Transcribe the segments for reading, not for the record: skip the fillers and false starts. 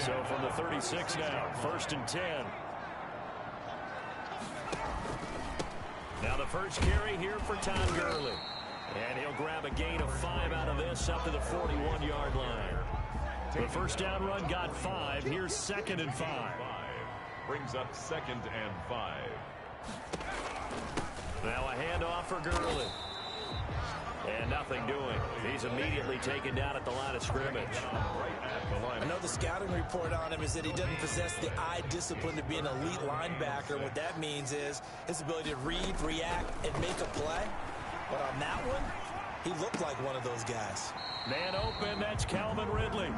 So from the 36 now, 1st and 10. Now the first carry here for Todd Gurley. And he'll grab a gain of 5 out of this up to the 41-yard line. The first down run got 5. Here's 2nd and 5. Brings up 2nd and 5. Now a handoff for Gurley. And nothing doing. He's immediately taken down at the line of scrimmage. I know the scouting report on him is that he doesn't possess the eye discipline to be an elite linebacker. What that means is his ability to read, react, and make a play. But on that one, he looked like one of those guys. Man open, that's Calvin Ridley.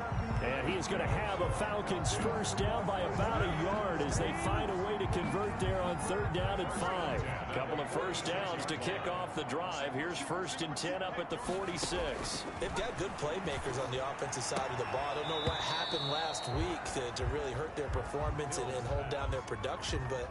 And he is going to have a Falcons first down by about a yard as they find a way to convert there on 3rd down and 5. Couple of first downs to kick off the drive. Here's 1st and 10 up at the 46. They've got good playmakers on the offensive side of the ball. I don't know what happened last week to really hurt their performance and hold down their production, but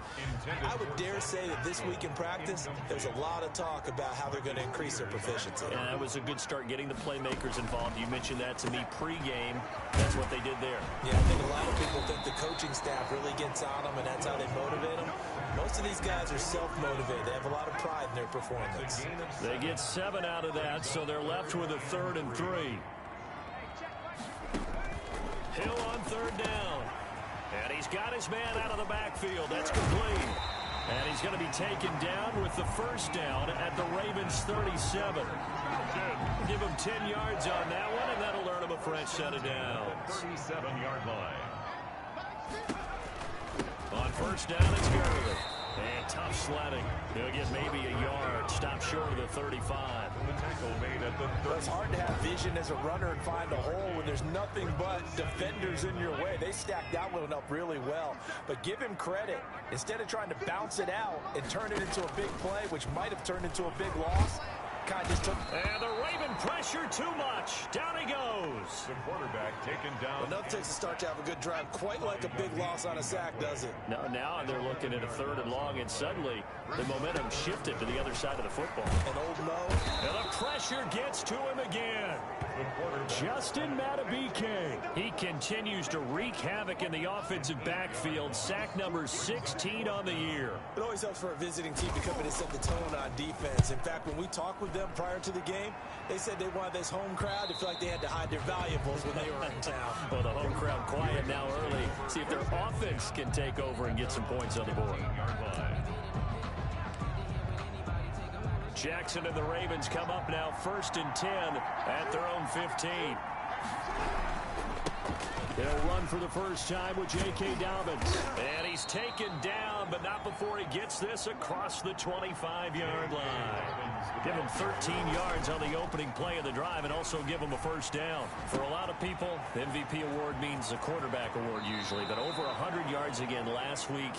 I would dare say that this week in practice, there's a lot of talk about how they're going to increase their proficiency. And that was a good start getting the playmakers involved. You mentioned that to me pregame. That's what they did there. Yeah, I think a lot of people think the coaching staff really gets on them, and that's how they motivate them. Most of these guys are self-motivated. They have a lot of pride in their performance. They get 7 out of that, so they're left with a 3rd and 3. Hill on 3rd down. And he's got his man out of the backfield. That's complete. And he's going to be taken down with the first down at the Ravens 37. Give him 10 yards on that one, and that'll earn him a fresh set of downs. 37-yard line. On first down, it's Gurley. And tough sledding. He'll get maybe a yard. Stop short of the 35. The tackle made at the 30. It's hard to have vision as a runner and find a hole when there's nothing but defenders in your way. They stacked that one up really well. But give him credit. Instead of trying to bounce it out and turn it into a big play, which might have turned into a big loss, kind of just took... And the Raven pressure too much. Down he goes. The quarterback taken down. Enough takes a start to have a good drive. Quite like a big loss on a sack, does it? Now they're looking at a 3rd and long, and suddenly the momentum shifted to the other side of the football. And old Mo. And the pressure gets to him again. Justin Matabike. He continues to wreak havoc in the offensive backfield. Sack number 16 on the year. It always helps for a visiting team to come in and set the tone on defense. In fact, when we talked with them prior to the game, they said they wanted this home crowd to feel like they had to hide their valuables when they were in town. Well, the home crowd quiet now early. See if their offense can take over and get some points on the board. Jackson and the Ravens come up now 1st and 10 at their own 15. They'll run for the first time with J.K. Dobbins. And he's taken down, but not before he gets this across the 25-yard line. Give him 13 yards on the opening play of the drive and also give him a first down. For a lot of people, the MVP award means a quarterback award usually, but over 100 yards again last week.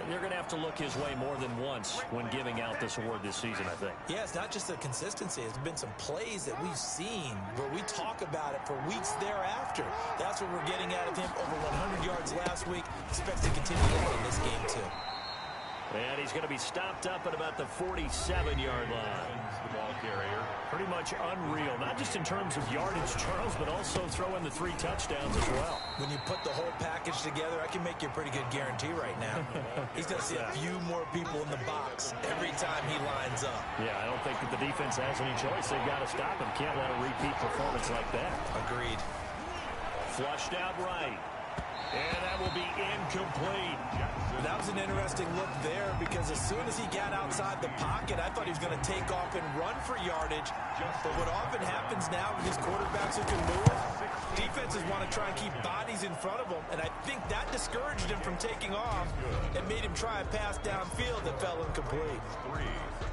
They're going to have to look his way more than once when giving out this award this season, I think. Yeah, it's not just the consistency. It's been some plays that we've seen where we talk about it for weeks thereafter. That's what we're getting out of him. Over 100 yards last week. Expects to continue that in this game, too. And he's going to be stopped up at about the 47-yard line. The ball carrier. Pretty much unreal, not just in terms of yardage, Charles, but also throwing the 3 touchdowns as well. When you put the whole package together, I can make you a pretty good guarantee right now. He's going to see a few more people in the box every time he lines up. Yeah, I don't think that the defense has any choice. They've got to stop him. Can't let a repeat performance like that. Agreed. Flushed out right. And that will be incomplete. That was an interesting look there because as soon as he got outside the pocket, I thought he was going to take off and run for yardage. But what often happens now with these quarterbacks who can move, defenses want to try and keep bodies in front of them. And I think that discouraged him from taking off and made him try a pass downfield that fell incomplete.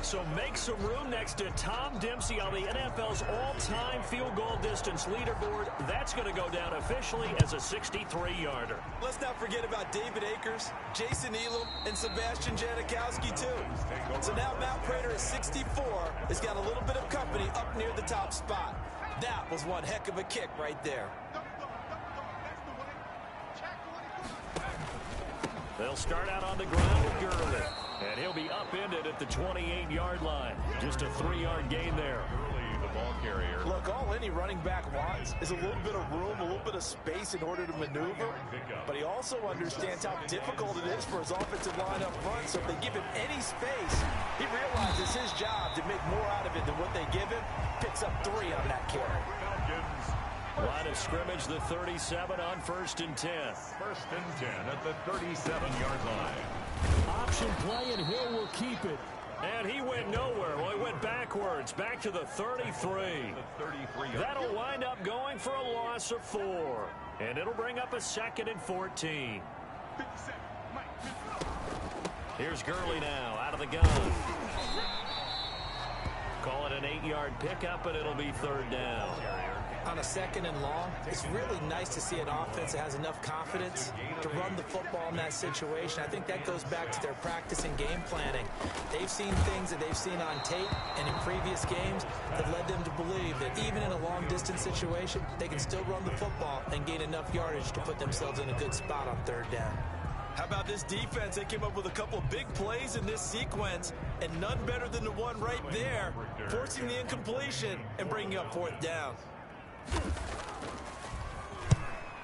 So make some room next to Tom Dempsey on the NFL's all-time field goal distance leaderboard. That's going to go down officially as a 63-yarder. Let's not forget about David Akers, Jason Elam, and Sebastian Janikowski, too. So now Matt Prater at 64 has got a little bit of company up near the top spot. That was one heck of a kick right there. They'll start out on the ground with Gurley. And he'll be upended at the 28-yard line. Just a 3-yard gain there. Gurley, the ball carrier. Look, all any running back wants is a little bit of room, a little bit of space in order to maneuver. But he also understands how difficult it is for his offensive line up front. So if they give him any space, he realizes his job to make more out of it than what they give him. Picks up 3 on that carry. Line of scrimmage, the 37 on 1st and 10. 1st and 10 at the 37-yard line. Option play, and Hill will keep it. And he went nowhere. Well, he went backwards, back to the 33. That'll wind up going for a loss of 4. And it'll bring up a 2nd and 14. Here's Gurley now, out of the gun. Call it an 8-yard pickup, and it'll be 3rd down. On a 2nd and long, it's really nice to see an offense that has enough confidence to run the football in that situation. I think that goes back to their practice and game planning. They've seen things that they've seen on tape and in previous games that led them to believe that even in a long-distance situation, they can still run the football and gain enough yardage to put themselves in a good spot on 3rd down. How about this defense? They came up with a couple of big plays in this sequence, and none better than the one right there, forcing the incompletion and bringing up 4th down.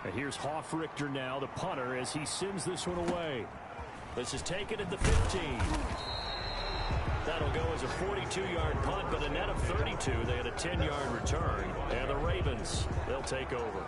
And here's Hoffrichter now, the punter, as he sends this one away. This is taken at the 15. That'll go as a 42-yard punt, but a net of 32. They had a 10-yard return. And the Ravens, they'll take over.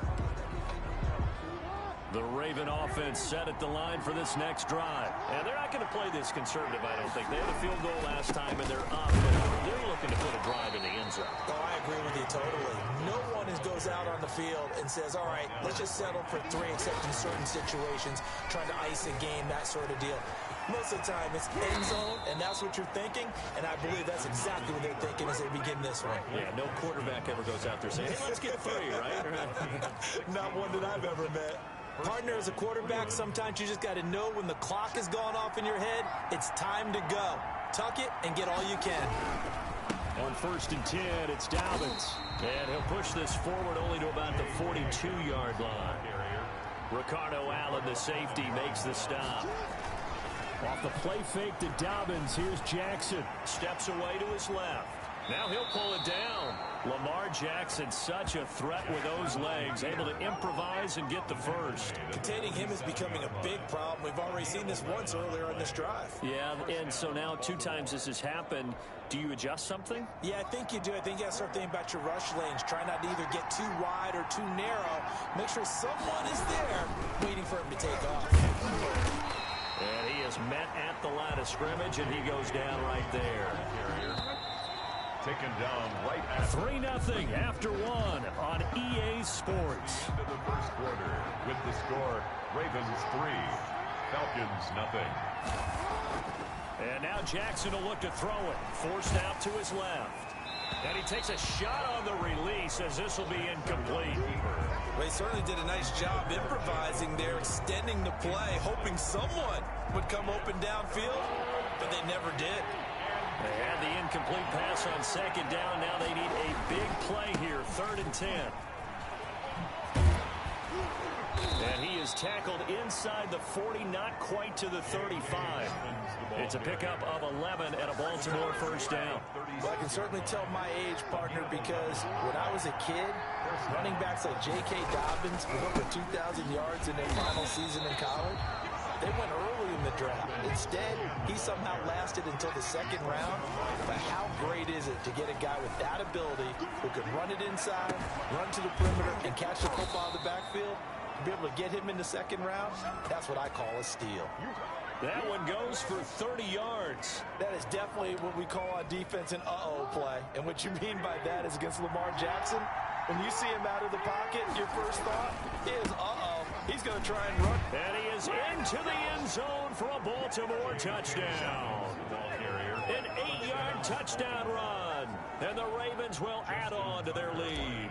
The Raven offense set at the line for this next drive. And they're not going to play this conservative, I don't think. They had a field goal last time, and they're up. But they're looking to put a drive in the end zone. Oh, I agree with you totally. No one goes out on the field and says, all right, let's just settle for 3, except in certain situations, trying to ice a game, that sort of deal. Most of the time, it's end zone, and that's what you're thinking. And I believe that's exactly what they're thinking as they begin this one. Yeah, no quarterback ever goes out there saying, hey, let's get 3, right? Not one that I've ever met. Partner, as a quarterback, sometimes you just got to know when the clock has gone off in your head, it's time to go. Tuck it and get all you can. On 1st and 10, it's Dobbins. And he'll push this forward only to about the 42-yard line. Ricardo Allen, the safety, makes the stop. Off the play fake to Dobbins, here's Jackson. Steps away to his left. Now he'll pull it down. Lamar Jackson, such a threat with those legs, able to improvise and get the first. Containing him is becoming a big problem. We've already seen this once earlier in this drive. Yeah, and so now 2 times this has happened. Do you adjust something? Yeah, I think you do. I think you got to start thinking about your rush lanes. Try not to either get too wide or too narrow. Make sure someone is there waiting for him to take off. And he is met at the line of scrimmage, and he goes down right there. Taken down right at 3-0 after 1 on EA Sports. the end of the 1st quarter with the score Ravens 3, Falcons nothing. And now Jackson will look to throw it. Forced out to his left. And he takes a shot on the release as this will be incomplete. Well, he certainly did a nice job improvising there, extending the play, hoping someone would come open downfield, but they never did. They had the incomplete pass on 2nd down. Now they need a big play here, 3rd and 10. And he is tackled inside the 40, not quite to the 35. It's a pickup of 11 and a Baltimore 1st down. Well, I can certainly tell my age, partner, because when I was a kid, running backs like J.K. Dobbins with over 2,000 yards in their final season in college, they went early in the draft. Instead, he somehow lasted until the 2nd round. But how great is it to get a guy with that ability who could run it inside, run to the perimeter, and catch the football in the backfield? To be able to get him in the 2nd round, that's what I call a steal. That one goes for 30 yards. That is definitely what we call on defense an uh-oh play. And what you mean by that is against Lamar Jackson, when you see him out of the pocket, your first thought is, uh-oh, he's going to try and run. And he is into the end zone for a Baltimore touchdown. An 8-yard touchdown run. And the Ravens will add on to their lead.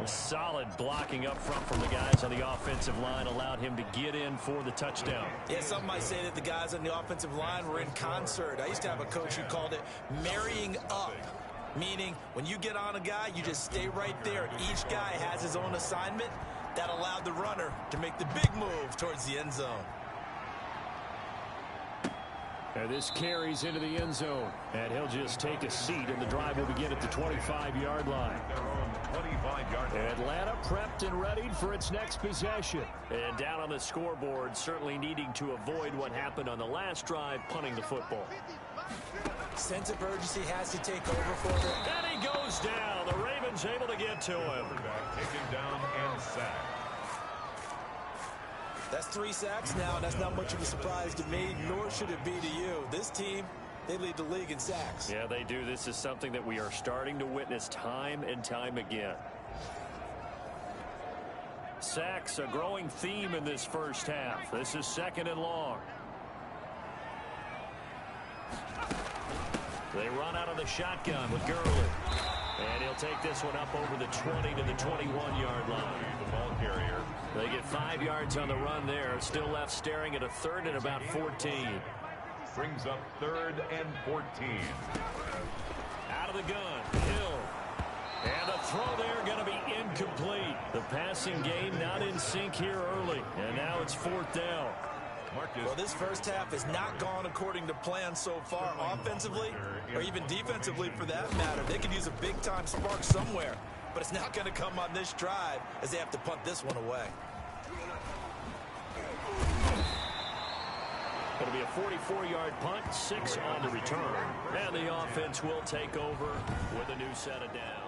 Solid blocking up front from the guys on the offensive line allowed him to get in for the touchdown. Yeah, some might say that the guys on the offensive line were in concert. I used to have a coach who called it marrying up. Meaning, when you get on a guy, you just stay right there. Each guy has his own assignment. That allowed the runner to make the big move towards the end zone. And this carries into the end zone. And he'll just take a seat, and the drive will begin at the 25-yard line. Atlanta prepped and readied for its next possession. And down on the scoreboard, certainly needing to avoid what happened on the last drive, punting the football. Sense of urgency has to take over for them. And he goes down. The Ravens able to get to him. Taken down and sacked. That's 3 sacks now, and that's not much of a surprise to me, nor should it be to you. This team, they lead the league in sacks. Yeah, they do. This is something that we are starting to witness time and time again. Sacks, a growing theme in this first half. This is 2nd and long. They run out of the shotgun with Gurley. And he'll take this one up over the 20 to the 21-yard line. The ball carrier. They get 5 yards on the run there. Still left staring at a 3rd and about 14. Brings up 3rd and 14. Out of the gun. Hill. And the throw there going to be incomplete. The passing game not in sync here early. And now it's 4th down. Well, this first half has not gone according to plan so far, offensively or even defensively for that matter. They could use a big-time spark somewhere, but it's not going to come on this drive as they have to punt this one away. It'll be a 44-yard punt, 6 on the return. And the offense will take over with a new set of downs.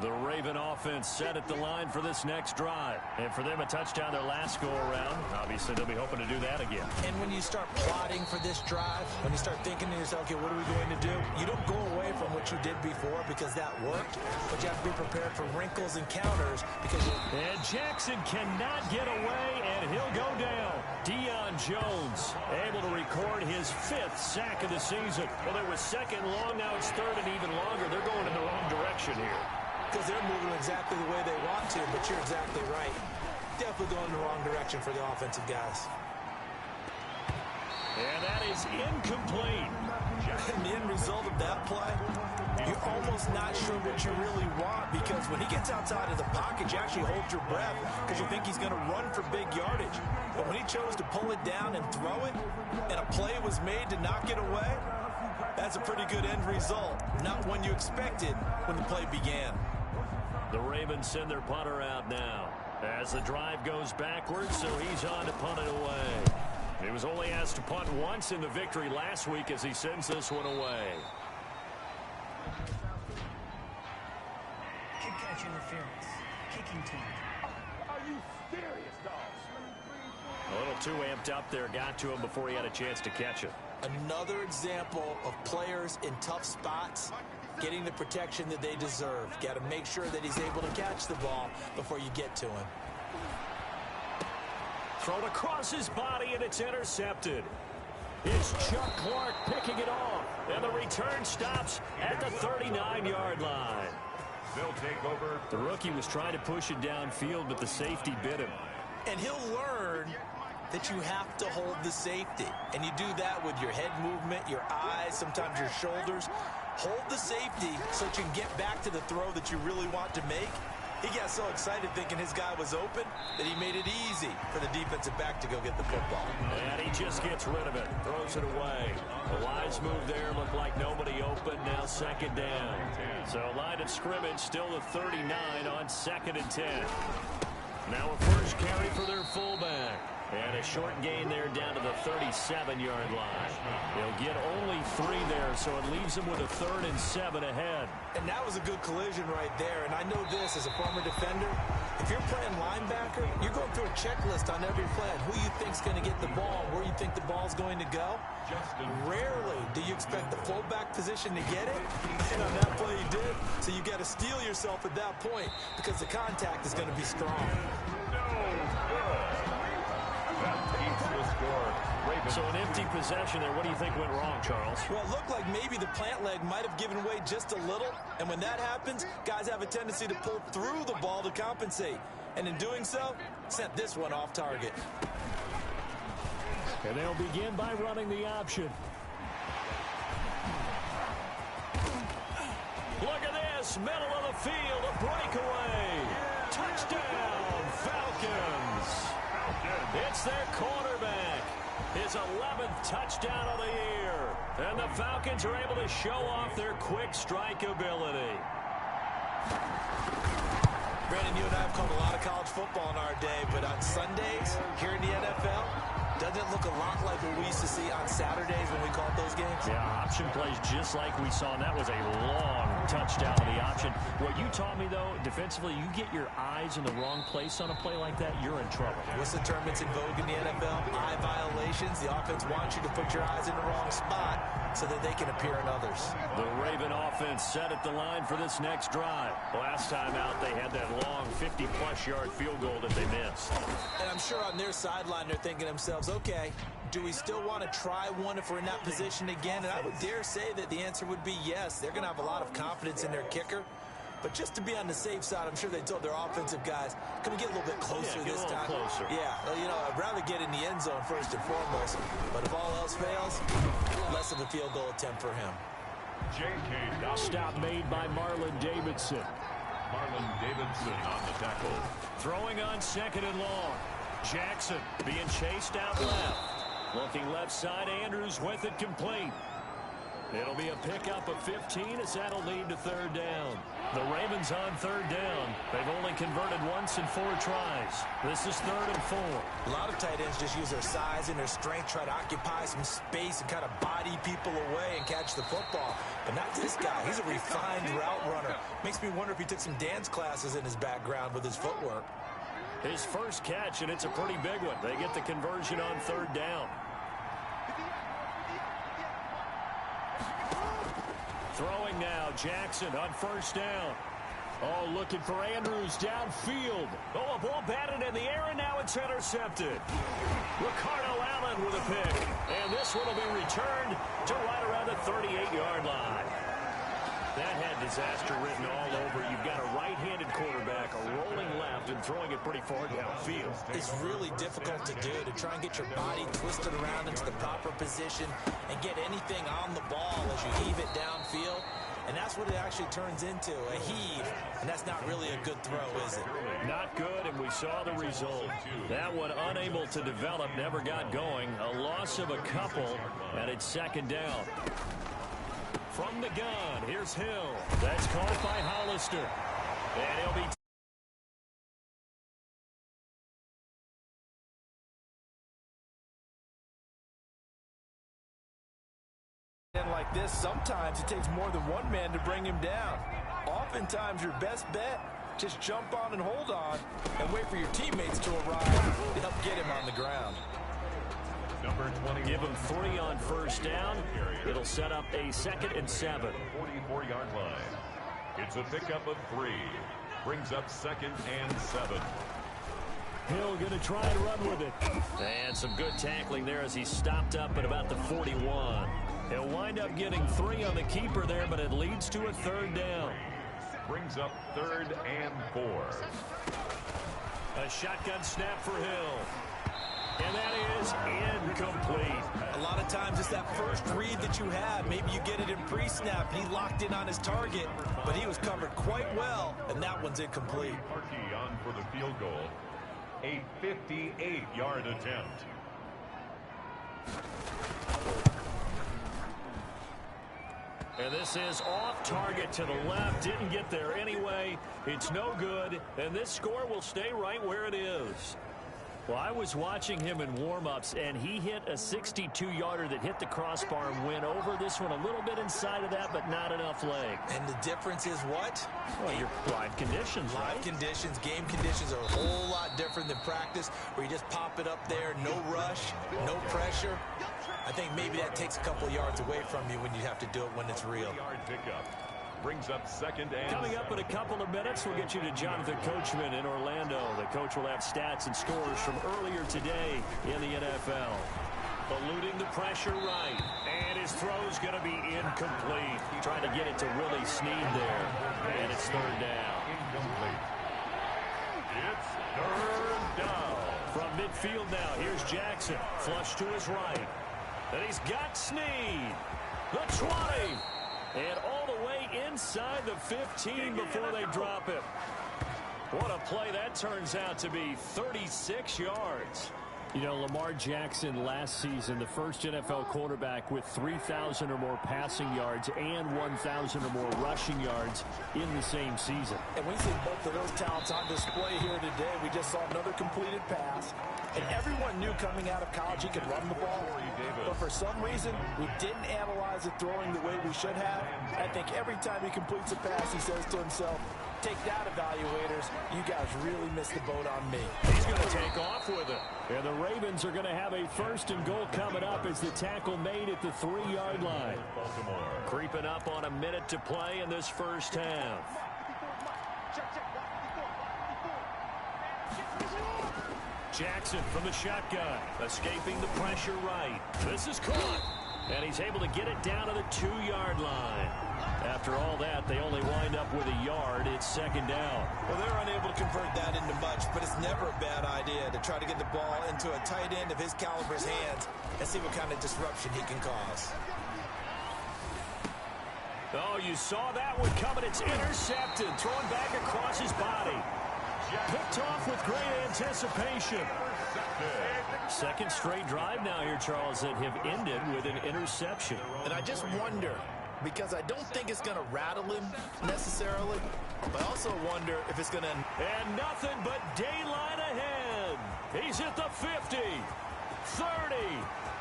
The Raven offense set at the line for this next drive. And for them, a touchdown their last go-around. Obviously, they'll be hoping to do that again. And when you start plotting for this drive, when you start thinking to yourself, okay, what are we going to do? You don't go away from what you did before because that worked, but you have to be prepared for wrinkles and counters because And Jackson cannot get away, and he'll go down. Deion Jones able to record his 5th sack of the season. Well, it was 2nd long, now it's 3rd and even longer. They're going in the wrong direction here. Because they're moving exactly the way they want to, but you're exactly right. Definitely going in the wrong direction for the offensive guys. And that is incomplete. And the end result of that play, you're almost not sure what you really want because when he gets outside of the pocket, you actually hold your breath because you think he's going to run for big yardage. But when he chose to pull it down and throw it, and a play was made to knock it away, that's a pretty good end result. Not one you expected when the play began. The Ravens send their punter out now as the drive goes backwards, so he's on to punt it away. He was only asked to punt once in the victory last week as he sends this one away. Kick catch interference. Kicking team. Are you serious, dogs? A little too amped up there, got to him before he had a chance to catch it. Another example of players in tough spots getting the protection that they deserve. Got to make sure that he's able to catch the ball before you get to him. Thrown across his body, and it's intercepted. It's Chuck Clark picking it off, and the return stops at the 39-yard line. They'll take over. The rookie was trying to push it downfield, but the safety bit him. And he'll learn that you have to hold the safety. And you do that with your head movement, your eyes, sometimes your shoulders. Hold the safety so that you can get back to the throw that you really want to make. He got so excited thinking his guy was open that he made it easy for the defensive back to go get the football. And he just gets rid of it, throws it away. A wise move there, looked like nobody open, now 2nd down. So line of scrimmage, still the 39 on 2nd and 10. Now a first carry for their fullback. And a short gain there down to the 37-yard line. They'll get only 3 there, so it leaves them with a 3rd and 7 ahead. And that was a good collision right there. And I know this as a former defender. If you're playing linebacker, you're going through a checklist on every play on who you think's going to get the ball, where you think the ball's going to go. Rarely do you expect the fullback position to get it. And on that play he did. So you got to steel yourself at that point because the contact is going to be strong. So an empty possession there. What do you think went wrong, Charles? Well, it looked like maybe the plant leg might have given way just a little. And when that happens, guys have a tendency to pull through the ball to compensate. And in doing so, sent this one off target. And they'll begin by running the option. Look at this. Middle of the field. A breakaway. Touchdown, Falcons. their quarterback. His 11th touchdown of the year. And the Falcons are able to show off their quick strike ability. Brandon, you and I have called a lot of college football in our day, but on Sundays here in the NFL, doesn't it look a lot like what we used to see on Saturdays when we called those games? Yeah, option plays just like we saw, and that was a long touchdown of the option. What you taught me, though, defensively, you get your eyes in the wrong place on a play like that, you're in trouble. What's the term that's in vogue in the NFL? Eye violations. The offense wants you to put your eyes in the wrong spot so that they can appear in others. The Raven offense set at the line for this next drive. Last time out, they had that long 50-plus yard field goal that they missed. And I'm sure on their sideline, they're thinking to themselves, okay, do we still want to try one if we're in that position again? And I would dare say that the answer would be yes. They're going to have a lot of confidence in their kicker. But just to be on the safe side, I'm sure they told their offensive guys, can we get a little bit closer this time? Closer. Yeah, well, you know, I'd rather get in the end zone first and foremost. But if all else fails, less of a field goal attempt for him. Stop made by Marlon Davidson. Marlon Davidson on the tackle. Throwing on 2nd and long. Jackson being chased out left. Looking left side, Andrews with it complete. It'll be a pickup of 15 as that'll lead to 3rd down. The Ravens on 3rd down. They've only converted once in 4 tries. This is 3rd and 4. A lot of tight ends just use their size and their strength, try to occupy some space and kind of body people away and catch the football. But not this guy. He's a refined route runner. Makes me wonder if he took some dance classes in his background with his footwork. His first catch, and it's a pretty big one. They get the conversion on 3rd down. Throwing now, Jackson on 1st down. Oh, looking for Andrews downfield. Oh, a ball batted in the air, and now it's intercepted. Ricardo Allen with a pick. And this one will be returned to right around the 38-yard line. That had disaster written all over. You've got a right-handed quarterback, a rolling left, and throwing it pretty far downfield. It's really difficult to do, to try and get your body twisted around into the proper position and get anything on the ball as you heave it downfield. And that's what it actually turns into, a heave. And that's not really a good throw, is it? Not good, and we saw the result. That one unable to develop, never got going. A loss of a couple, and it's 2nd down. From the gun, here's Hill. That's caught by Hollister. And he'll be... Like this, sometimes it takes more than one man to bring him down. Oftentimes, your best bet, just jump on and hold on and wait for your teammates to arrive to help get him on the ground. Number 20. Give him 3 on 1st down. It'll set up a 2nd and 7. 44-yard line. It's a pickup of 3. Brings up 2nd and 7. Hill going to try and run with it. And some good tackling there as he stopped up at about the 41. He'll wind up getting 3 on the keeper there, but it leads to a 3rd down. Brings up 3rd and 4. A shotgun snap for Hill. And that is incomplete. A lot of times it's that first read that you have. Maybe you get it in pre-snap. He locked in on his target, but he was covered quite well, and that one's incomplete. Markey on for the field goal. A 58-yard attempt. And this is off target to the left. Didn't get there anyway. It's no good. And this score will stay right where it is. Well, I was watching him in warm-ups, and he hit a 62-yarder that hit the crossbar and went over. This one a little bit inside of that, but not enough leg. And the difference is what? Well, your live conditions, right? Live conditions, game conditions are a whole lot different than practice, where you just pop it up there, no rush, no pressure. I think maybe that takes a couple yards away from you when you have to do it when it's real. Yard pickup. Brings up 2nd and Coming up in a couple of minutes, we'll get you to Jonathan Coachman in Orlando. The coach will have stats and scores from earlier today in the NFL. Eluding the pressure right. And his throw's going to be incomplete. Trying to get it to Willie Snead there. And it's 3rd down. incomplete. It's 3rd down. From midfield now, here's Jackson. Flush to his right. And he's got Snead. The 20. And all the way inside the 15 before they drop it. What a play that turns out to be. 36 yards. You know, Lamar Jackson last season, the first NFL quarterback with 3,000 or more passing yards and 1,000 or more rushing yards in the same season. And we see both of those talents on display here today. We just saw another completed pass. And everyone knew coming out of college he could run the ball. But for some reason, we didn't analyze it throwing the way we should have. I think every time he completes a pass, he says to himself, take that, evaluators. You guys really missed the boat on me. He's going to take off with it. And the Ravens are going to have a first and goal coming up as the tackle made at the 3-yard line. Baltimore. Creeping up on a minute to play in this first half. Jackson from the shotgun, escaping the pressure right. This is caught, and he's able to get it down to the 2-yard line. After all that, they only wind up with a yard. It's second down. Well, they're unable to convert that into much, but it's never a bad idea to try to get the ball into a tight end of his caliber's hands and see what kind of disruption he can cause. Oh, you saw that one coming. It's intercepted, thrown back across his body. Picked off with great anticipation. Second straight drive now here, Charles, that have ended with an interception. And I just wonder, because I don't think it's going to rattle him necessarily, but I also wonder if it's going to... And nothing but daylight ahead. He's at the 50, 30,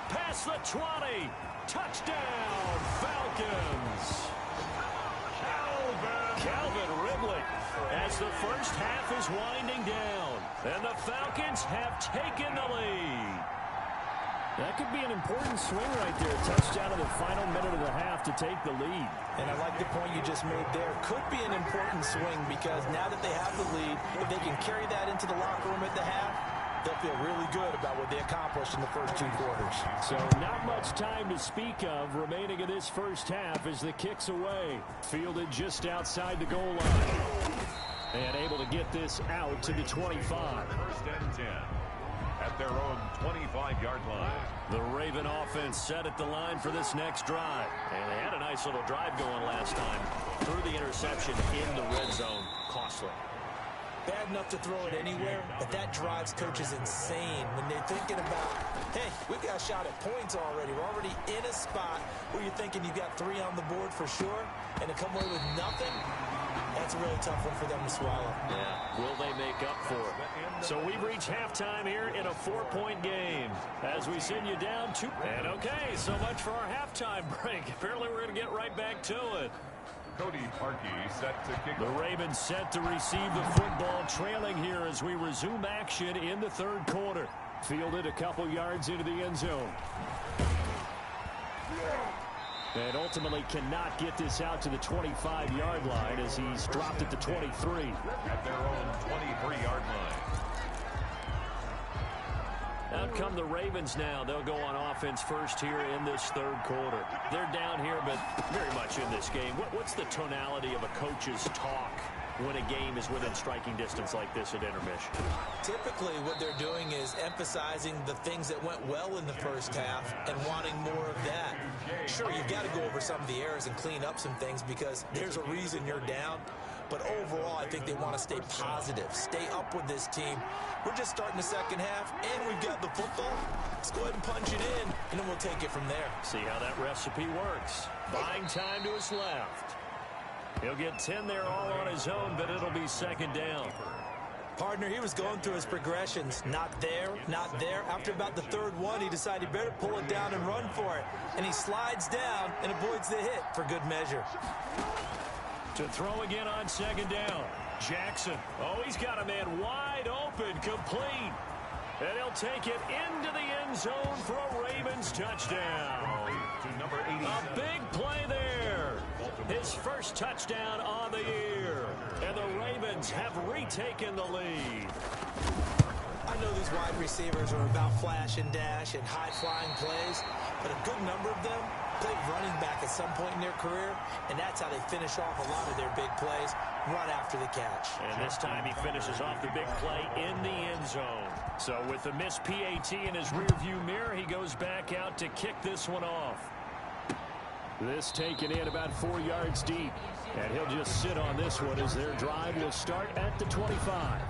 past the 20. Touchdown, Falcons. Calvin Ridley, as the first half is winding down, and the Falcons have taken the lead. That could be an important swing right there. Touchdown in the final minute of the half to take the lead. And I like the point you just made there. Could be an important swing because now that they have the lead, if they can carry that into the locker room at the half, they'll feel really good about what they accomplished in the first 2 quarters. So not much time to speak of remaining in this first half as the kick's away. Fielded just outside the goal line. And able to get this out to the 25. First and 10 at their own 25-yard line. The Raven offense set at the line for this next drive. And they had a nice little drive going last time. Through the interception in the red zone. Costly. Bad enough to throw it anywhere, but that drives coaches insane when they're thinking about, hey, we've got a shot at points already. We're already in a spot where you're thinking you've got 3 on the board for sure, and to come away with nothing, that's a really tough one for them to swallow. Yeah, will they make up for it? So we've reached halftime here in a 4-point game as we send you down 2. And okay, so much for our halftime break. Apparently we're going to get right back to it. Cody Parkey set to kick. The Ravens set to receive the football, trailing here as we resume action in the 3rd quarter. Fielded a couple yards into the end zone. And ultimately cannot get this out to the 25-yard line as he's dropped at the 23. At their own 23-yard line. Out come the Ravens now. They'll go on offense first here in this 3rd quarter. They're down here, but very much in this game. What's the tonality of a coach's talk when a game is within striking distance like this at intermission? Typically, what they're doing is emphasizing the things that went well in the first half and wanting more of that. Sure, you've got to go over some of the errors and clean up some things because there's a reason you're down. But overall, I think they want to stay positive, stay up with this team. We're just starting the second half, and we've got the football. Let's go ahead and punch it in, and then we'll take it from there. See how that recipe works. Buying time to his left. He'll get 10 there all on his own, but it'll be second down. Partner, he was going through his progressions. Not there, not there. After about the 3rd one, he decided he better pull it down and run for it. And he slides down and avoids the hit for good measure. To throw again on second down. Jackson. Oh, he's got a man wide open, complete. And he'll take it into the end zone for a Ravens touchdown. To number 87. A big play there. His first touchdown on the year. And the Ravens have retaken the lead. I know these wide receivers are about flash and dash and high-flying plays, but a good number of them played running back at some point in their career, and that's how they finish off a lot of their big plays, run after the catch. And this time he finishes off the big play in the end zone. So with the missed PAT in his rearview mirror, he goes back out to kick this one off. This taken in about 4 yards deep, and he'll just sit on this one as their drive will start at the 25.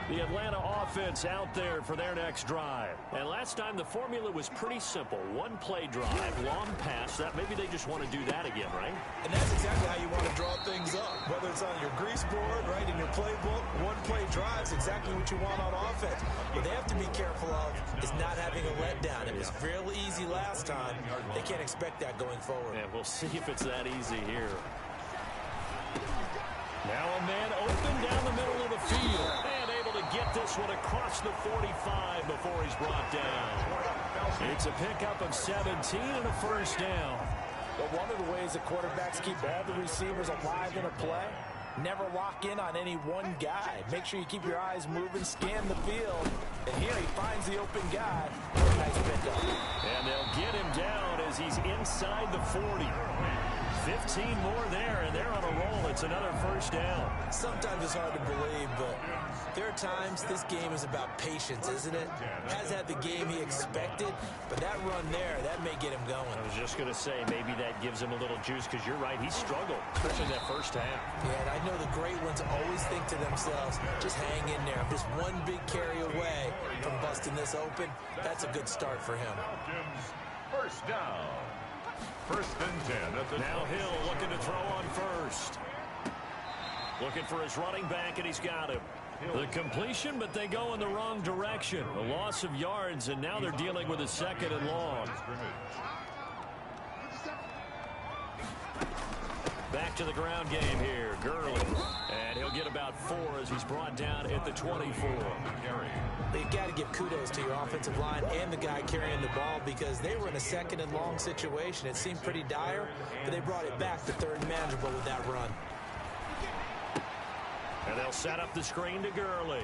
The Atlanta offense out there for their next drive. And last time the formula was pretty simple. One play drive, long pass. That maybe they just want to do that again, right? And that's exactly how you want to draw things up. Whether it's on your grease board, right, in your playbook, one play drive is exactly what you want on offense. What they have to be careful of is not having a letdown. It was fairly easy last time. They can't expect that going forward. And we'll see if it's that easy here. Now a man open down the middle of the field. And able to get this one across the 45 before he's brought down. It's a pickup of 17 and a first down. But one of the ways that quarterbacks keep all the receivers alive in a play, never lock in on any one guy. Make sure you keep your eyes moving, scan the field. And here he finds the open guy. Nice pickup. And they'll get him down as he's inside the 40. 15 more there, and they're on a roll. It's another first down. Sometimes it's hard to believe, but there are times this game is about patience, isn't it? Has had the game he expected, but that run there, that may get him going. I was just going to say, maybe that gives him a little juice, because you're right, he struggled, especially that first half. Yeah, and I know the great ones always think to themselves, just hang in there. Just one big carry away from busting this open, that's a good start for him. First down. First and 10 at the now Hill looking to throw on first. Looking for his running back, and he's got him. The completion, but they go in the wrong direction. A loss of yards, and now they're dealing with a second and long. Back to the ground game here. Gurley. And he'll get about 4 as he's brought down at the 24. But you got to give kudos to your offensive line and the guy carrying the ball, because they were in a second and long situation. It seemed pretty dire, but they brought it back to third and manageable with that run. And they'll set up the screen to Gurley.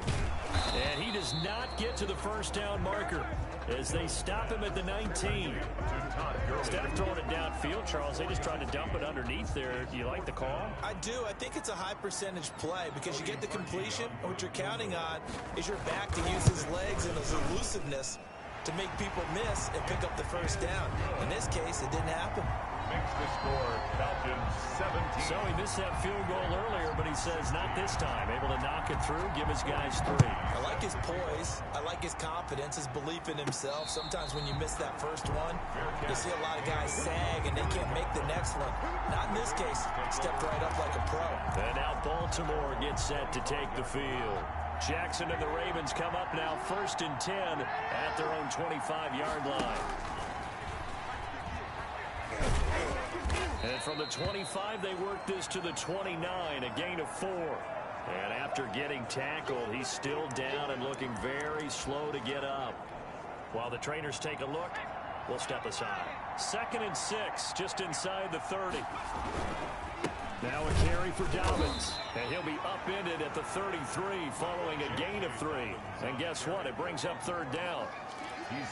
And he does not get to the first down marker as they stop him at the 19. Instead of throwing it downfield, Charles, they just tried to dump it underneath there. Do you like the call? I do. I think it's a high percentage play because you get the completion. What you're counting on is your back to use his legs and his elusiveness to make people miss and pick up the first down. In this case, it didn't happen. Makes the score Falcons 17. So he missed that field goal earlier, but he says not this time. Able to knock it through, give his guys 3. I like his poise. I like his confidence, his belief in himself. Sometimes when you miss that first one, you see a lot of guys sag and they can't make the next one. Not in this case. Stepped right up like a pro. And now Baltimore gets set to take the field. Jackson and the Ravens come up now first and 10 at their own 25-yard line. And from the 25, they work this to the 29, a gain of 4. And after getting tackled, he's still down and looking very slow to get up. While the trainers take a look, we'll step aside. 2nd and 6, just inside the 30. Now a carry for Dobbins, and he'll be upended at the 33 following a gain of 3. And guess what? It brings up third down.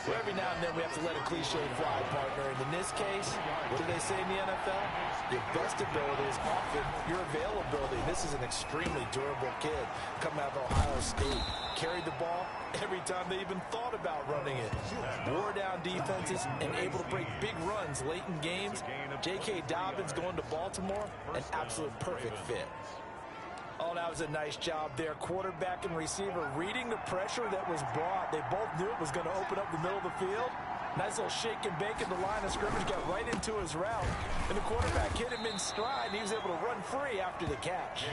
Well, every now and then we have to let a cliche fly, partner. And in this case, what do they say in the NFL? Your best ability is often your availability. This is an extremely durable kid coming out of Ohio State. Carried the ball every time they even thought about running it. Wore down defenses and able to break big runs late in games. J.K. Dobbins going to Baltimore, an absolute perfect fit. Oh, that was a nice job there. Quarterback and receiver reading the pressure that was brought. They both knew it was going to open up the middle of the field. Nice little shake and bake in the line of scrimmage. Got right into his route. And the quarterback hit him in stride, and he was able to run free after the catch.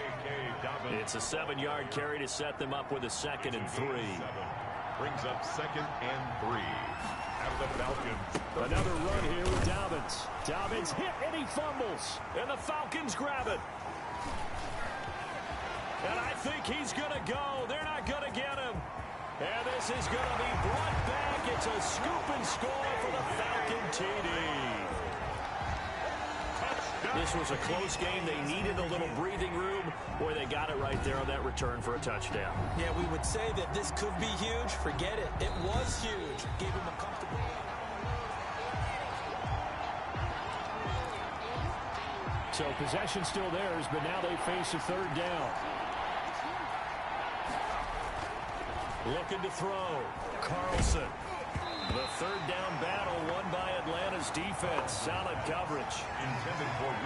It's a 7-yard carry to set them up with a 2nd and 3. Brings up 2nd and 3. At the Falcons. Another run here with Dobbins. Dobbins hit, and he fumbles. And the Falcons grab it. And I think he's going to go. They're not going to get him. And this is going to be brought back. It's a scoop and score for the Falcon TD. This was a close game. They needed a little breathing room. Boy, they got it right there on that return for a touchdown. Yeah, we would say that this could be huge. Forget it. It was huge. Gave him a comfortable... So possession still theirs, but now they face a third down. Looking to throw. Carlson. The third down battle won by Atlanta his defense. Solid coverage.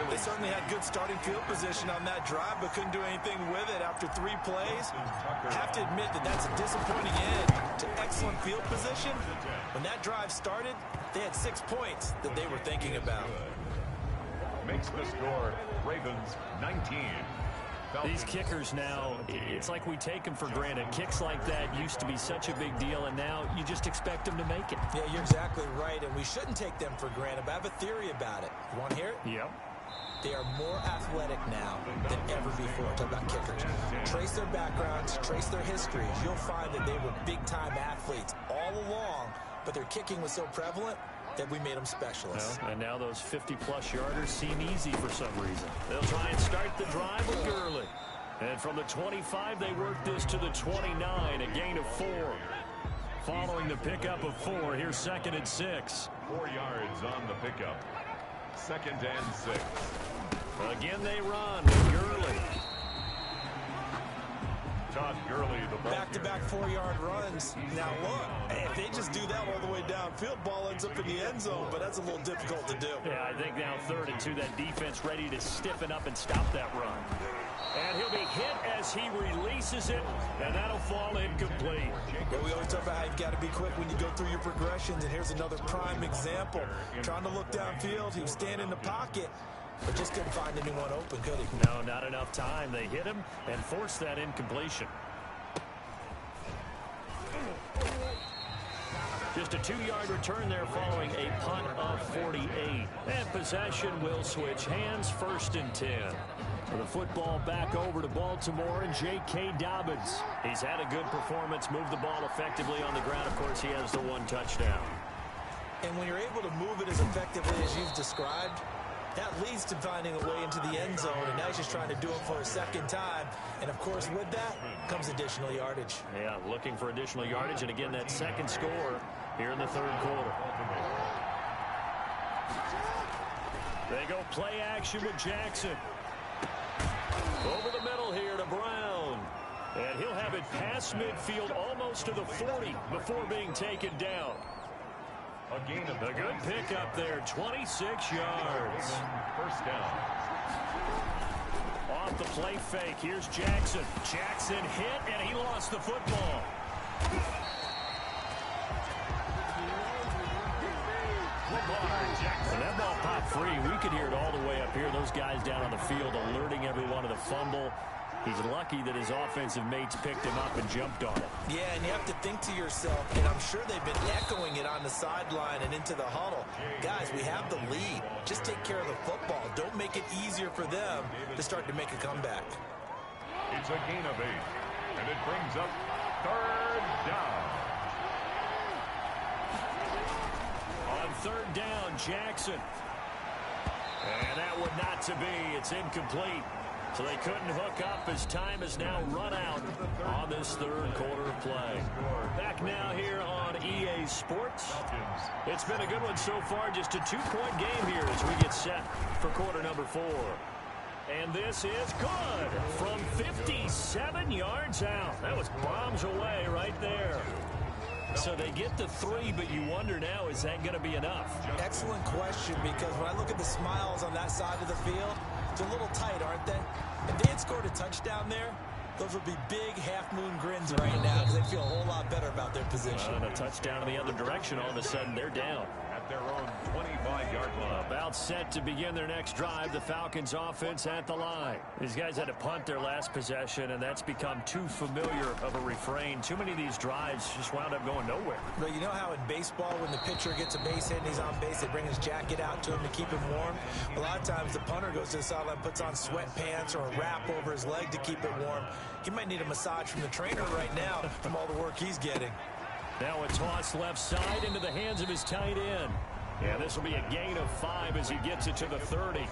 They certainly had good starting field position on that drive, but couldn't do anything with it after 3 plays. Have to admit that that's a disappointing end to excellent field position. When that drive started, they had 6 points that they were thinking about. Makes the score Ravens 19. These kickers now, it's like we take them for granted. Kicks like that used to be such a big deal, and now you just expect them to make it. Yeah, you're exactly right, and we shouldn't take them for granted, but I have a theory about it. You want to hear it? Yep. They are more athletic now than ever before. Talk about kickers. Trace their backgrounds, trace their histories. You'll find that they were big-time athletes all along, but their kicking was so prevalent that we made them specialists. Well, and now those 50-plus yarders seem easy for some reason. They'll try and start the drive with Gurley. And from the 25, they work this to the 29, a gain of 4. Following the pickup of 4, here's 2nd and 6. 4 yards on the pickup. 2nd and 6. Again they run with Gurley. Todd Gurley, the ball Back-to-back 4-yard runs. Now look, if they just do that all the way downfield, ball ends up in the end zone, but that's a little difficult to do. Yeah, I think now 3rd and 2, that defense ready to stiffen up and stop that run. And he'll be hit as he releases it, and that'll fall incomplete. Well, we always talk about how you've got to be quick when you go through your progressions, and here's another prime example. Trying to look downfield, he was standing in the pocket, but just couldn't find anyone open, could he? No, not enough time. They hit him and forced that incompletion. Just a 2-yard return there following a punt of 48. And possession will switch hands, 1st and 10. The football back over to Baltimore and J.K. Dobbins. He's had a good performance, moved the ball effectively on the ground. Of course, he has the 1 touchdown. And when you're able to move it as effectively as you've described, that leads to finding a way into the end zone, and now he's just trying to do it for a 2nd time. And, of course, with that comes additional yardage. Yeah, looking for additional yardage, and again, that 2nd score here in the 3rd quarter. They go play action with Jackson. Over the middle here to Brown. And he'll have it past midfield almost to the 40 before being taken down. A good pickup there, 26 yards. 1st down. Off the play fake, here's Jackson. Jackson hit, and he lost the football. And that ball popped free. We could hear it all the way up here. Those guys down on the field alerting everyone of the fumble. He's lucky that his offensive mates picked him up and jumped on it. Yeah, and you have to think to yourself, and I'm sure they've been echoing it on the sideline and into the huddle. Guys, we have the lead. Just take care of the football. Don't make it easier for them to start to make a comeback. It's a gain of 8, and it brings up 3rd down. On 3rd down, Jackson. And that would not to be. It's incomplete. So they couldn't hook up as time is now run out on this 3rd quarter of play. Back now here on EA Sports. It's been a good one so far. Just a 2-point game here as we get set for quarter number 4. And this is good from 57 yards out. That was bombs away right there. So they get the 3, but you wonder now, is that going to be enough? Excellent question, because when I look at the smiles on that side of the field, they're a little tight, aren't they? If they had scored a touchdown there, those would be big half-moon grins right now because they feel a whole lot better about their position. And a touchdown in the other direction, all of a sudden they're down. At their own 25-yard line. About set to begin their next drive, the Falcons offense at the line. These guys had to punt their last possession, and that's become too familiar of a refrain. Too many of these drives just wound up going nowhere. But you know how in baseball, when the pitcher gets a base hit and he's on base, they bring his jacket out to him to keep him warm? A lot of times the punter goes to the sideline, puts on sweatpants or a wrap over his leg to keep it warm. He might need a massage from the trainer right now from all the work he's getting. Now a toss left side into the hands of his tight end. Yeah, this will be a gain of 5 as he gets it to the 30.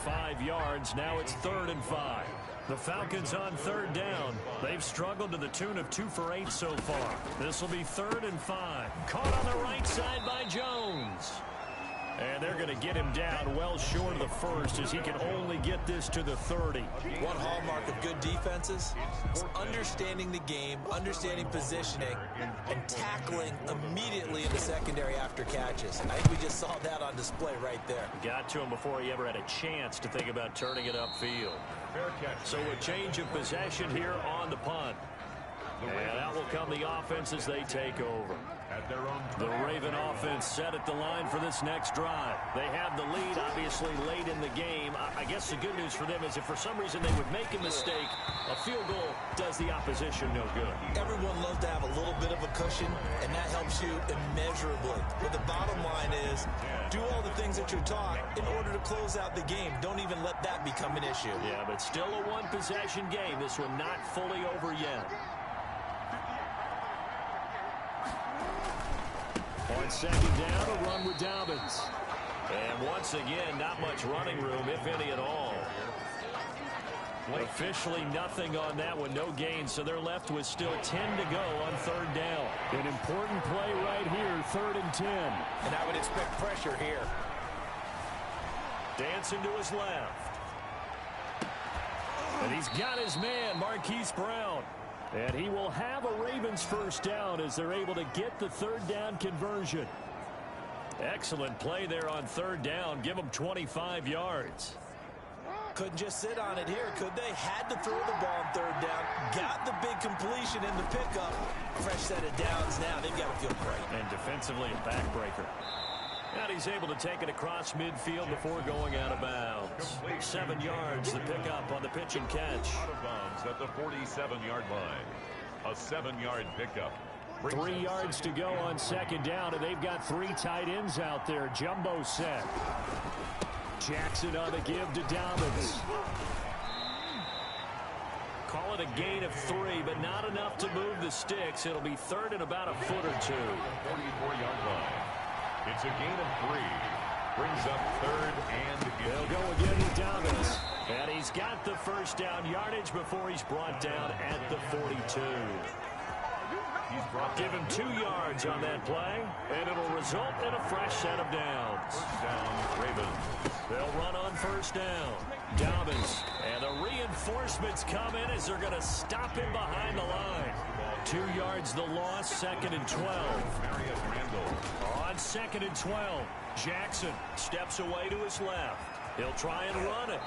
5 yards. Now it's 3rd and 5. The Falcons on 3rd down. They've struggled to the tune of 2 for 8 so far. This will be 3rd and 5. Caught on the right side by Jones. And they're going to get him down well short of the first as he can only get this to the 30. One hallmark of good defenses is understanding the game, understanding positioning, and tackling immediately in the secondary after catches. I think we just saw that on display right there. Got to him before he ever had a chance to think about turning it upfield. So a change of possession here on the punt. And out will come the offense as they take over. The Raven offense set at the line for this next drive. They have the lead, obviously, late in the game. I guess the good news for them is if for some reason they would make a mistake, a field goal does the opposition no good. Everyone loves to have a little bit of a cushion, and that helps you immeasurably. But the bottom line is, do all the things that you're taught in order to close out the game. Don't even let that become an issue. Yeah, but still a one-possession game. This one not fully over yet. On second down, a run with Dobbins. And once again, not much running room, if any at all. Officially nothing on that one, no gain, so they're left with still 10 to go on third down. An important play right here, 3rd and 10. And I would expect pressure here. Dancing to his left. And he's got his man, Marquise Brown. And he will have a Ravens first down as they're able to get the 3rd down conversion. Excellent play there on 3rd down. Give them 25 yards. Couldn't just sit on it here, could they? Had to throw the ball on 3rd down. Got the big completion in the pickup. Fresh set of downs now. They've got to feel great. And defensively, a backbreaker. And he's able to take it across midfield before going out of bounds. 7 yards to pick up on the pitch and catch. Out of bounds at the 47-yard line. A 7-yard pickup. 3 yards to go on 2nd down, and they've got 3 tight ends out there. Jumbo set. Jackson on the give to Dobbins. Call it a gain of 3, but not enough to move the sticks. It'll be 3rd and about a foot or 2. 44-yard line. It's a gain of 3. Brings up 3rd and they'll go again with Dobbins. And he's got the first down yardage before he's brought down at the 42. Give him 2 yards on that play, and it'll result in a fresh set of downs. First down, Ravens. They'll run on first down. Dobbins, and the reinforcements come in as they're going to stop him behind the line. 2 yards the loss, 2nd and 12. On 2nd and 12, Jackson steps away to his left. He'll try and run it.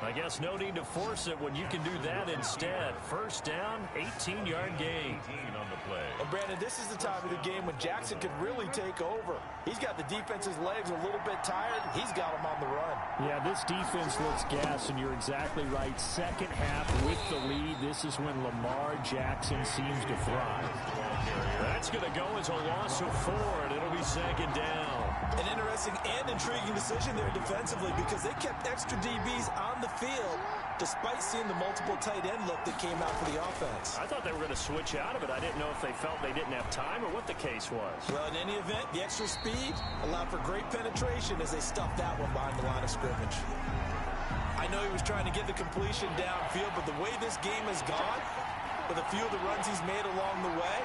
I guess no need to force it when you can do that instead. First down, 18-yard gain. 18 on the play. Well, Brandon, this is the time of the game when Jackson could really take over. He's got the defense's legs a little bit tired. He's got them on the run. Yeah, this defense looks gassed, and you're exactly right. Second half with the lead, this is when Lamar Jackson seems to thrive. That's going to go as a loss of 4, and it'll be 2nd down. An interesting and intriguing decision there defensively because they kept extra DBs on the field despite seeing the multiple tight end look that came out for the offense. I thought they were going to switch out of it. I didn't know if they felt they didn't have time or what the case was. Well, in any event, the extra speed allowed for great penetration as they stuffed that one behind the line of scrimmage. I know he was trying to get the completion downfield, but the way this game has gone, with a few of the runs he's made along the way,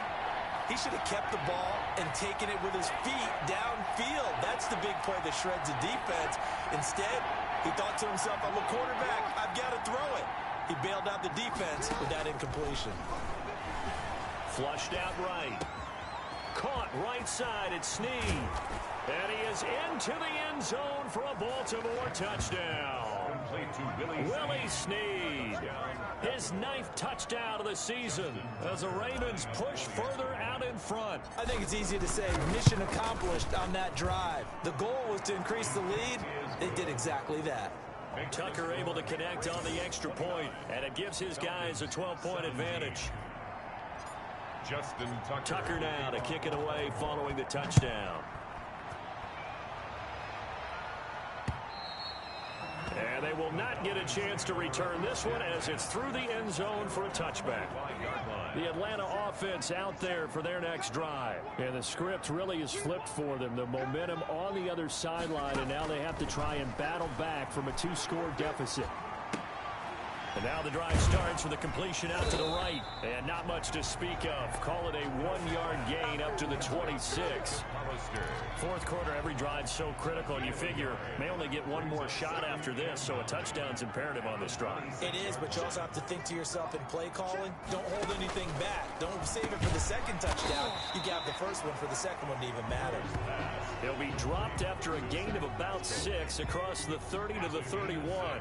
he should have kept the ball and taken it with his feet downfield. That's the big play that shreds the defense. Instead, he thought to himself, I'm a quarterback, I've got to throw it. He bailed out the defense with that incompletion. Flushed out right. Caught right side at Snead. And he is into the end zone for a Baltimore touchdown. Complete to Willie Snead. His 9th touchdown of the season as the Ravens push further out in front. I think it's easy to say mission accomplished on that drive. The goal was to increase the lead. They did exactly that. Tucker able to connect on the extra point, and it gives his guys a 12-point advantage. Justin Tucker. Tucker now to kick it away following the touchdown. And they will not get a chance to return this one as it's through the end zone for a touchback. The Atlanta offense out there for their next drive. And the script really is flipped for them. The momentum on the other sideline, and now they have to try and battle back from a 2-score deficit. And now the drive starts with a completion out to the right. And not much to speak of. Call it a 1-yard gain up to the 26. Fourth quarter, every drive's so critical, and you figure may only get one more shot after this, so a touchdown's imperative on this drive. It is, but you also have to think to yourself in play calling, don't hold anything back. Don't save it for the second touchdown. You got the first one for the second one to even matter. He'll be dropped after a gain of about 6 across the 30 to the 31.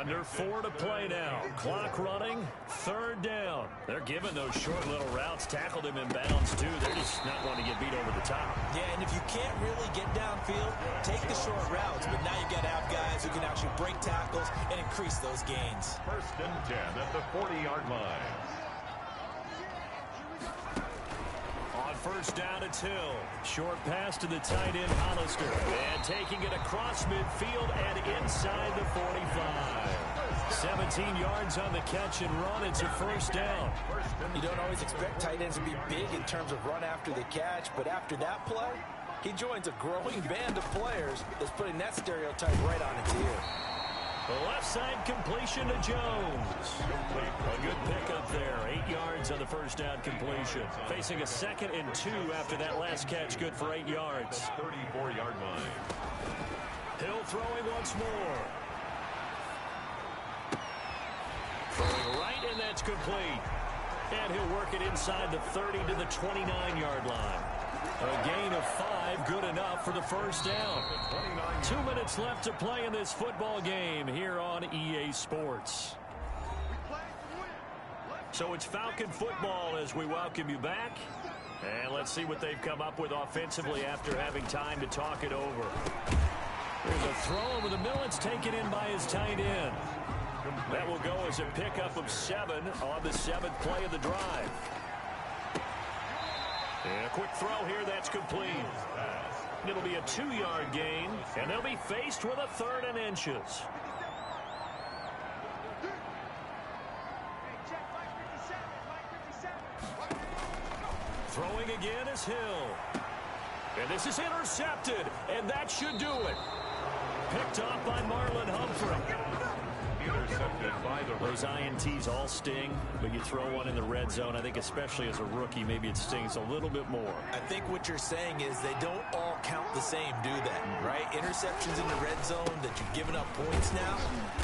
Under 4 to play now. Clock running. Third down. They're giving those short little routes. Tackled him in bounds, too. They're just not wanting to get beat over the top. Yeah, and if you can't really get downfield, take the short routes. But now you got to have guys who can actually break tackles and increase those gains. First and 10 at the 40-yard line. First down, it's Hill. Short pass to the tight end, Hollister. And taking it across midfield and inside the 45. 17 yards on the catch and run. It's a first down. You don't always expect tight ends to be big in terms of run after the catch, but after that play, he joins a growing band of players that's putting that stereotype right on its ear. The left side completion to Jones. A good pickup there. 8 yards on the first down completion. Facing a 2nd and 2 after that last catch. Good for 8 yards. 34-yard line. Hill throwing once more. Throwing right, and that's complete. And he'll work it inside the 30 to the 29-yard line. A gain of 5, good enough for the first down. 2 minutes left to play in this football game here on EA Sports. So it's Falcon football as we welcome you back. And let's see what they've come up with offensively after having time to talk it over. There's a throw over the middle. It's taken in by his tight end. That will go as a pickup of 7 on the 7th play of the drive. And a quick throw here, that's complete. It'll be a 2-yard gain, and they'll be faced with a 3rd and inches. Throwing again is Hill. And this is intercepted, and that should do it. Picked off by Marlon Humphrey. Intercepted by the Those INTs all sting, but you throw one in the red zone, I think especially as a rookie, maybe it stings a little bit more. I think what you're saying is they don't all count the same, do they? Right? Interceptions in the red zone that you've given up points now,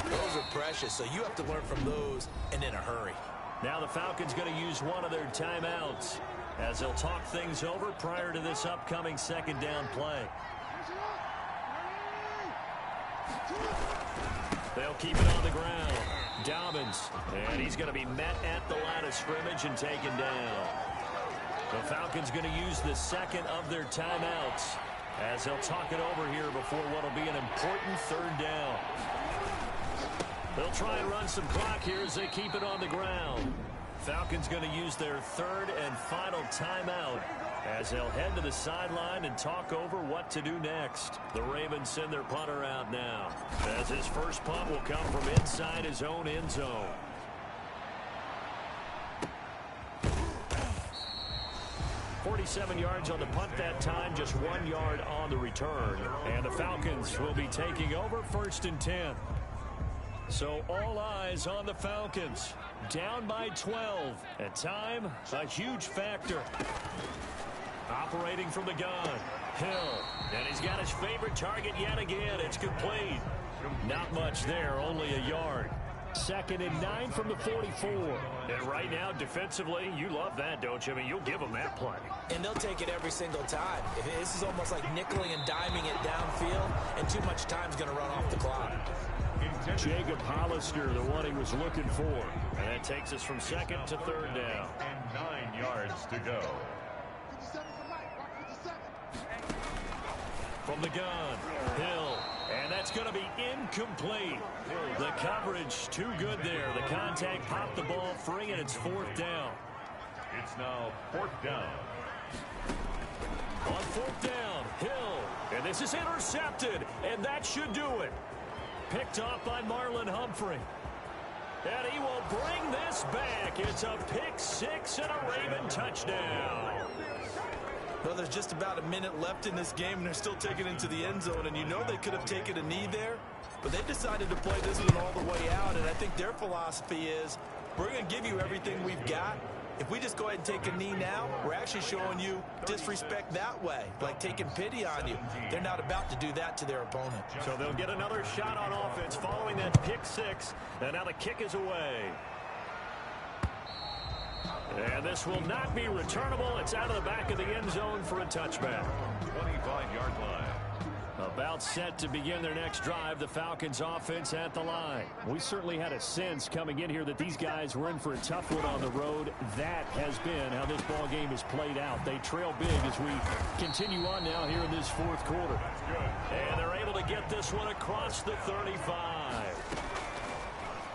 those are precious, so you have to learn from those and in a hurry. Now the Falcons going to use one of their timeouts as they'll talk things over prior to this upcoming 2nd down play. They'll keep it on the ground. Dobbins, and he's going to be met at the line of scrimmage and taken down. The Falcons going to use the 2nd of their timeouts as they'll talk it over here before what will be an important 3rd down. They'll try and run some clock here as they keep it on the ground. Falcons going to use their 3rd and final timeout as they'll head to the sideline and talk over what to do next. The Ravens send their punter out now, as his first punt will come from inside his own end zone. "47 yards on the punt that time, just 1 yard on the return. And the Falcons will be taking over 1st and 10. So all eyes on the Falcons. Down by 12. At time, a huge factor. Operating from the gun, Hill. And he's got his favorite target yet again. It's complete. Not much there, only a yard. 2nd and 9 from the 44. And right now, defensively, you love that, don't you? I mean, you'll give them that play. And they'll take it every single time. This is almost like nickeling and diming it downfield, and too much time's going to run off the clock. Jacob Hollister, the one he was looking for. And that takes us from 2nd to 3rd down. And 9 yards to go. From the gun, Hill. And that's going to be incomplete. The coverage too good there. The contact popped the ball free, and it's 4th down. It's now 4th down. On 4th down, Hill. And this is intercepted, and that should do it. Picked off by Marlon Humphrey. And he will bring this back. It's a pick 6 and a Raven touchdown. Well, there's just about a minute left in this game, and they're still taking it into the end zone. And you know they could have taken a knee there, but they decided to play this one all the way out. And I think their philosophy is, we're going to give you everything we've got. If we just go ahead and take a knee now, we're actually showing you disrespect that way, like taking pity on you. They're not about to do that to their opponent. So they'll get another shot on offense following that pick six. And now the kick is away. And this will not be returnable. It's out of the back of the end zone for a touchback. 25-yard line. About set to begin their next drive, the Falcons offense at the line. We certainly had a sense coming in here that these guys were in for a tough one on the road. That has been how this ball game has played out. They trail big as we continue on now here in this fourth quarter. And they're able to get this one across the 35.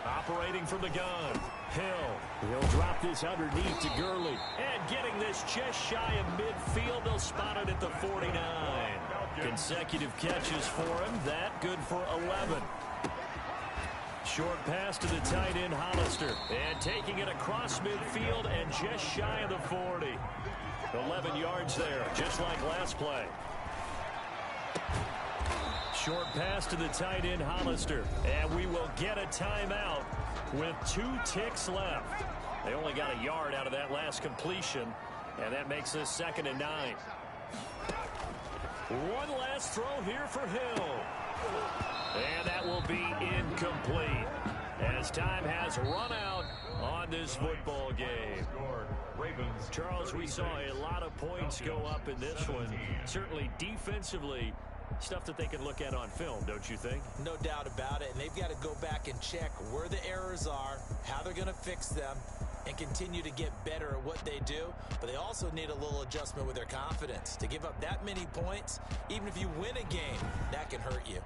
Operating from the gun, Hill. He'll drop this underneath to Gurley. And getting this just shy of midfield, they'll spot it at the 49. Consecutive catches for him. That good for 11. Short pass to the tight end, Hollister. And taking it across midfield and just shy of the 40. 11 yards there, just like last play. Short pass to the tight end, Hollister. And we will get a timeout with 2 ticks left. They only got a yard out of that last completion, and that makes this 2nd and 9. One last throw here for Hill. And that will be incomplete as time has run out on this football game. Charles, we saw a lot of points go up in this one. Certainly defensively, stuff that they can look at on film, don't you think? No doubt about it, and they've got to go back and check where the errors are, how they're going to fix them, and continue to get better at what they do. But they also need a little adjustment with their confidence. To give up that many points, even if you win a game, that can hurt you.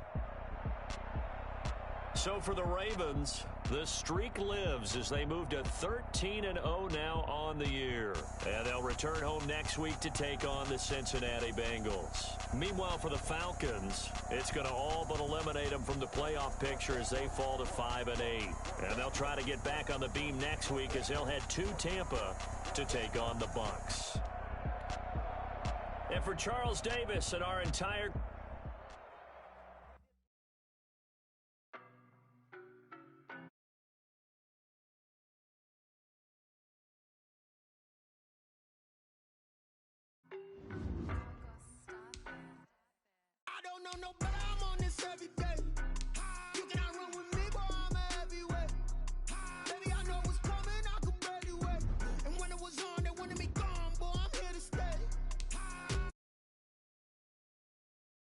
So for the Ravens, the streak lives as they move to 13-0 now on the year. And they'll return home next week to take on the Cincinnati Bengals. Meanwhile, for the Falcons, it's going to all but eliminate them from the playoff picture as they fall to 5-8. And they'll try to get back on the beam next week as they'll head to Tampa to take on the Bucs. And for Charles Davis and our entire I don't know no better, I'm on this every day.